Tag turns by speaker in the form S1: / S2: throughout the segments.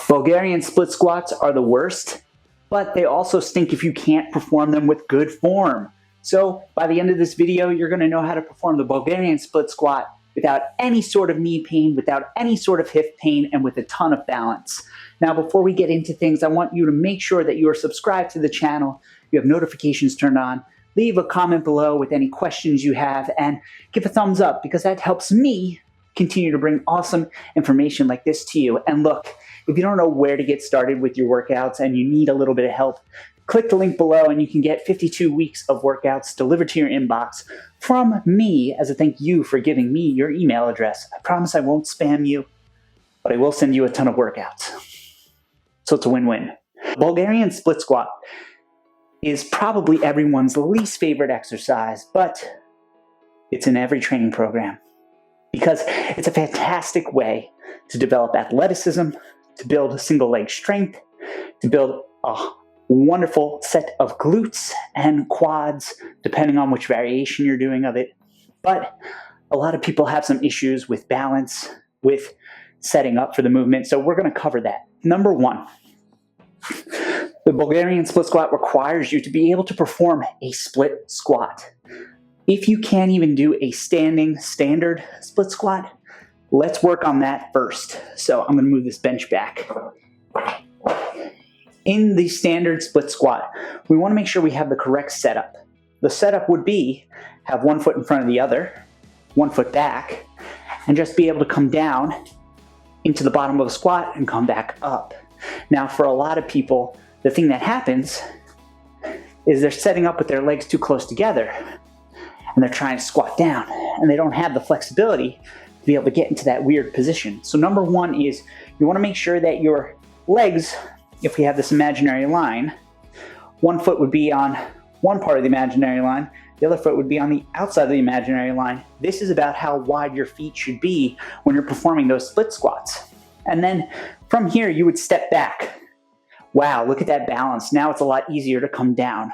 S1: Bulgarian split squats are the worst, but they also stink if you can't perform them with good form. So by the end of this video, you're going to know how to perform the Bulgarian split squat without any sort of knee pain, without any sort of hip pain, and with a ton of balance. Now, before we get into things, I want you to make sure that you are subscribed to the channel, you have notifications turned on, leave a comment below with any questions you have, and give a thumbs up because that helps me continue to bring awesome information like this to you. And look, if you don't know where to get started with your workouts and you need a little bit of help, click the link below and you can get 52 weeks of workouts delivered to your inbox from me as a thank you for giving me your email address. I promise I won't spam you, but I will send you a ton of workouts. So it's a win-win. Bulgarian split squat is probably everyone's least favorite exercise, but it's in every training program because it's a fantastic way to develop athleticism, to build single leg strength, to build a wonderful set of glutes and quads, depending on which variation you're doing of it. But a lot of people have some issues with balance, with setting up for the movement, so we're going to cover that. Number one, the Bulgarian split squat requires you to be able to perform a split squat. If you can't even do a standing standard split squat, let's work on that first. So I'm going to move this bench back. In the standard split squat, we want to make sure we have the correct setup. The setup would be have one foot in front of the other, one foot back, and just be able to come down into the bottom of the squat and come back up. Now, for a lot of people, the thing that happens is they're setting up with their legs too close together and they're trying to squat down and they don't have the flexibility to be able to get into that weird position. So number one is you want to make sure that your legs, if we have this imaginary line, one foot would be on one part of the imaginary line, the other foot would be on the outside of the imaginary line. This is about how wide your feet should be when you're performing those split squats. And then from here, you would step back. Wow, look at that balance. Now it's a lot easier to come down.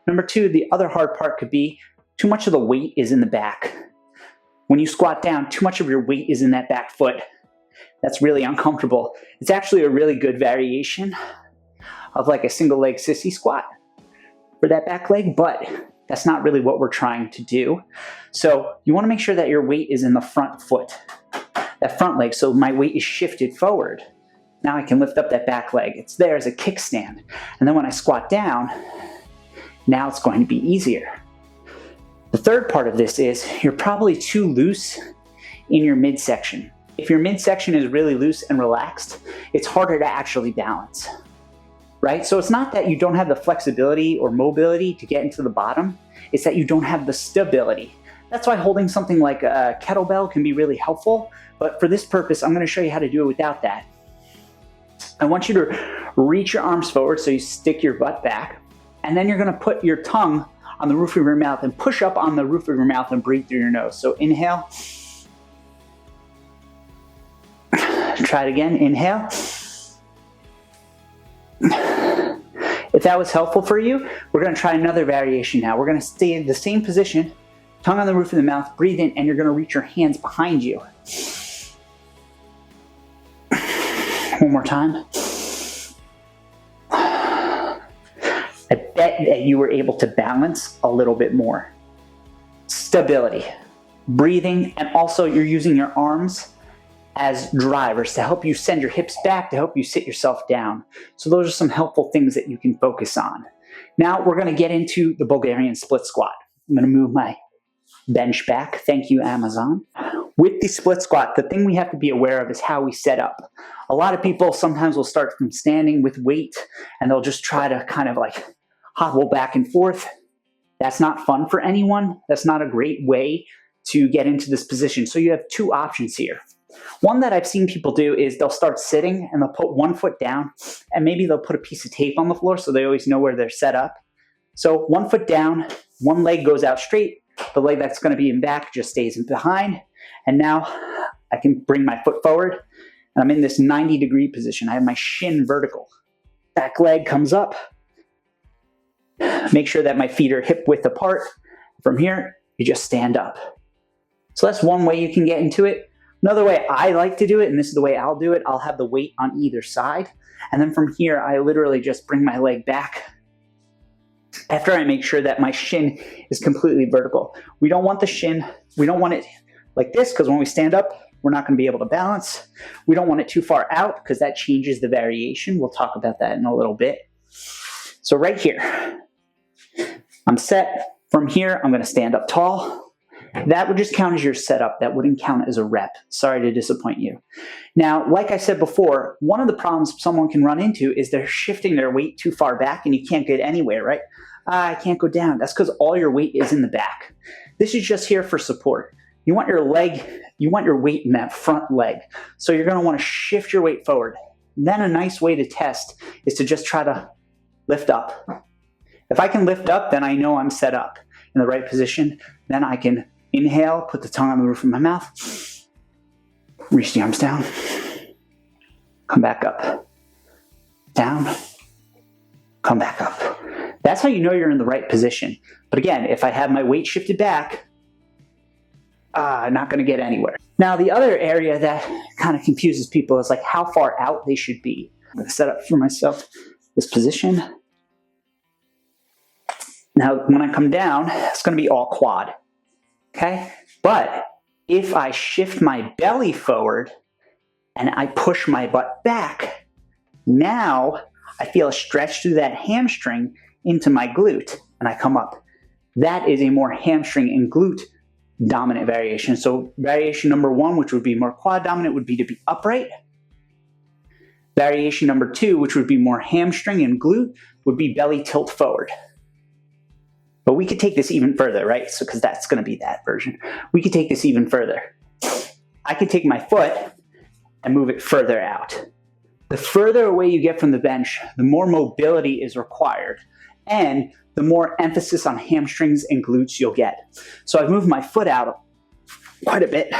S1: Number two, the other hard part could be too much of the weight is in the back. When you squat down, too much of your weight is in that back foot. That's really uncomfortable. It's actually a really good variation of like a single leg sissy squat for that back leg, but that's not really what we're trying to do. So you want to make sure that your weight is in the front foot, that front leg, so my weight is shifted forward. Now I can lift up that back leg. It's there as a kickstand. And then when I squat down, now it's going to be easier. The third part of this is you're probably too loose in your midsection. If your midsection is really loose and relaxed, it's harder to actually balance, right? So it's not that you don't have the flexibility or mobility to get into the bottom, it's that you don't have the stability. That's why holding something like a kettlebell can be really helpful, but for this purpose, I'm going to show you how to do it without that. I want you to reach your arms forward so you stick your butt back, and then you're going to put your tongue on the roof of your mouth and push up on the roof of your mouth and breathe through your nose. So inhale. Try it again. Inhale. If that was helpful for you, we're going to try another variation now. We're going to stay in the same position, tongue on the roof of the mouth, breathe in, and you're going to reach your hands behind you. One more time. I bet that you were able to balance a little bit more. Stability, breathing, and also you're using your arms as drivers to help you send your hips back, to help you sit yourself down. So those are some helpful things that you can focus on. Now we're going to get into the Bulgarian split squat. I'm going to move my bench back. Thank you, Amazon. With the split squat, the thing we have to be aware of is how we set up. A lot of people sometimes will start from standing with weight and they'll just try to kind of like hobble back and forth. That's not fun for anyone. That's not a great way to get into this position. So you have two options here. One that I've seen people do is they'll start sitting and they'll put one foot down and maybe they'll put a piece of tape on the floor so they always know where they're set up. So one foot down, one leg goes out straight, the leg that's going to be in back just stays in behind, and now I can bring my foot forward and I'm in this 90-degree position. I have my shin vertical. Back leg comes up. Make sure that my feet are hip width apart. From here, you just stand up. So that's one way you can get into it. Another way I like to do it, and this is the way I'll do it, I'll have the weight on either side. And then from here, I literally just bring my leg back after I make sure that my shin is completely vertical. We don't want the shin, we don't want it like this, because when we stand up, we're not going to be able to balance. We don't want it too far out because that changes the variation. We'll talk about that in a little bit. So right here, I'm set. From here, I'm going to stand up tall. That would just count as your setup. That wouldn't count as a rep. Sorry to disappoint you. Now, like I said before, one of the problems someone can run into is they're shifting their weight too far back and you can't get anywhere, right? I can't go down. That's because all your weight is in the back. This is just here for support. You want your leg, you want your weight in that front leg. So you're going to want to shift your weight forward. Then a nice way to test is to just try to lift up. If I can lift up, then I know I'm set up in the right position. Then I can inhale, put the tongue on the roof of my mouth, reach the arms down, come back up, down, come back up. That's how you know you're in the right position. But again, if I have my weight shifted back, I'm not going to get anywhere. Now, the other area that kind of confuses people is like how far out they should be. I'm going to set up for myself this position. Now, when I come down, it's going to be all quad. Okay? But if I shift my belly forward and I push my butt back, now I feel a stretch through that hamstring into my glute and I come up. That is a more hamstring and glute dominant variation. So variation number 1, which would be more quad dominant, would be to be upright. Variation number 2, which would be more hamstring and glute, would be belly tilt forward. But we could take this even further, right? So, because that's going to be that version. We could take this even further. I could take my foot and move it further out. The further away you get from the bench, the more mobility is required. And the more emphasis on hamstrings and glutes you'll get. So I've moved my foot out quite a bit.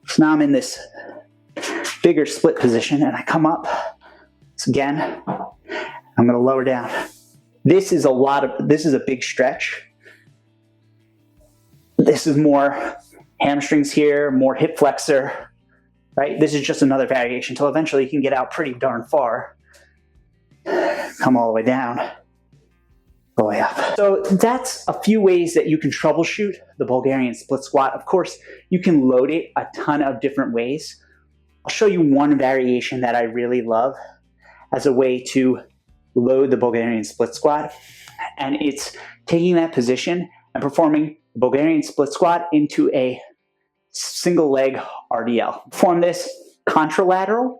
S1: So now I'm in this bigger split position and I come up. So again, I'm going to lower down. This is a big stretch. This is more hamstrings here, more hip flexor, right? This is just another variation until eventually you can get out pretty darn far. Come all the way down. All the way up. So that's a few ways that you can troubleshoot the Bulgarian split squat. Of course, you can load it a ton of different ways. I'll show you one variation that I really love as a way to load the Bulgarian split squat. And it's taking that position and performing the Bulgarian split squat into a single leg RDL. Perform this contralateral,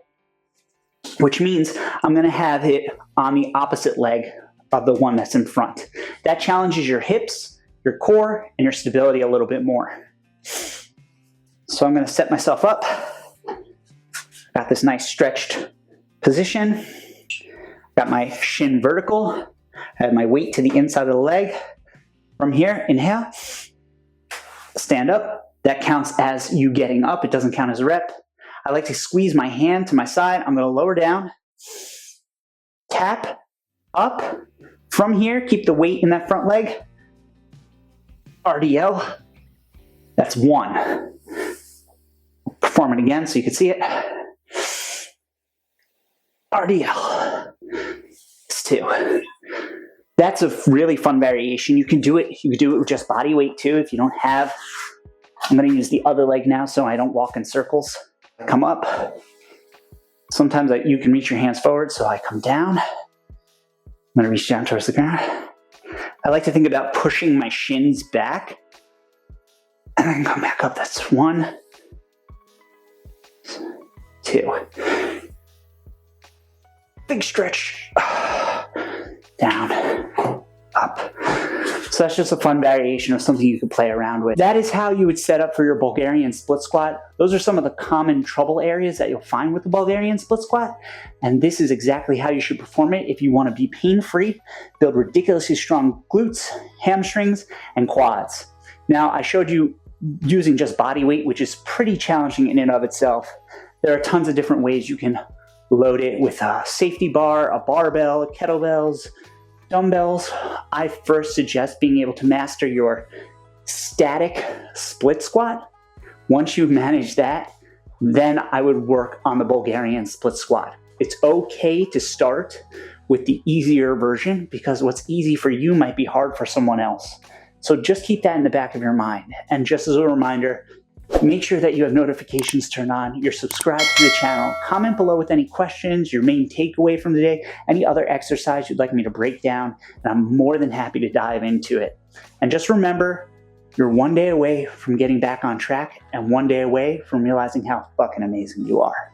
S1: which means I'm going to have it on the opposite leg of the one that's in front. That challenges your hips, your core, and your stability a little bit more. So I'm going to set myself up. Got this nice stretched position. Got my shin vertical. I have my weight to the inside of the leg. From here, inhale. Stand up. That counts as you getting up. It doesn't count as a rep. I like to squeeze my hand to my side. I'm going to lower down. Tap. Up. From here, keep the weight in that front leg. RDL. That's 1. Perform it again so you can see it. RDL. It's 2. That's a really fun variation. You can do it with just body weight too if you don't have. I'm going to use the other leg now so I don't walk in circles. Come up. Sometimes you can reach your hands forward, so I come down. I'm going to reach down towards the ground. I like to think about pushing my shins back and then come back up. That's 1, 2. Big stretch. Down, up. So that's just a fun variation of something you can play around with. That is how you would set up for your Bulgarian split squat. Those are some of the common trouble areas that you'll find with the Bulgarian split squat. And this is exactly how you should perform it if you want to be pain-free, build ridiculously strong glutes, hamstrings, and quads. Now, I showed you using just body weight, which is pretty challenging in and of itself. There are tons of different ways you can load it with a safety bar, a barbell, kettlebells, dumbbells. I first suggest being able to master your static split squat, Once you've managed that, then I would work on the Bulgarian split squat. It's okay to start with the easier version because what's easy for you might be hard for someone else. So just keep that in the back of your mind. And just as a reminder, make sure that you have notifications turned on, you're subscribed to the channel, comment below with any questions, your main takeaway from the day, any other exercise you'd like me to break down, and I'm more than happy to dive into it. And just remember, you're one day away from getting back on track and one day away from realizing how fucking amazing you are.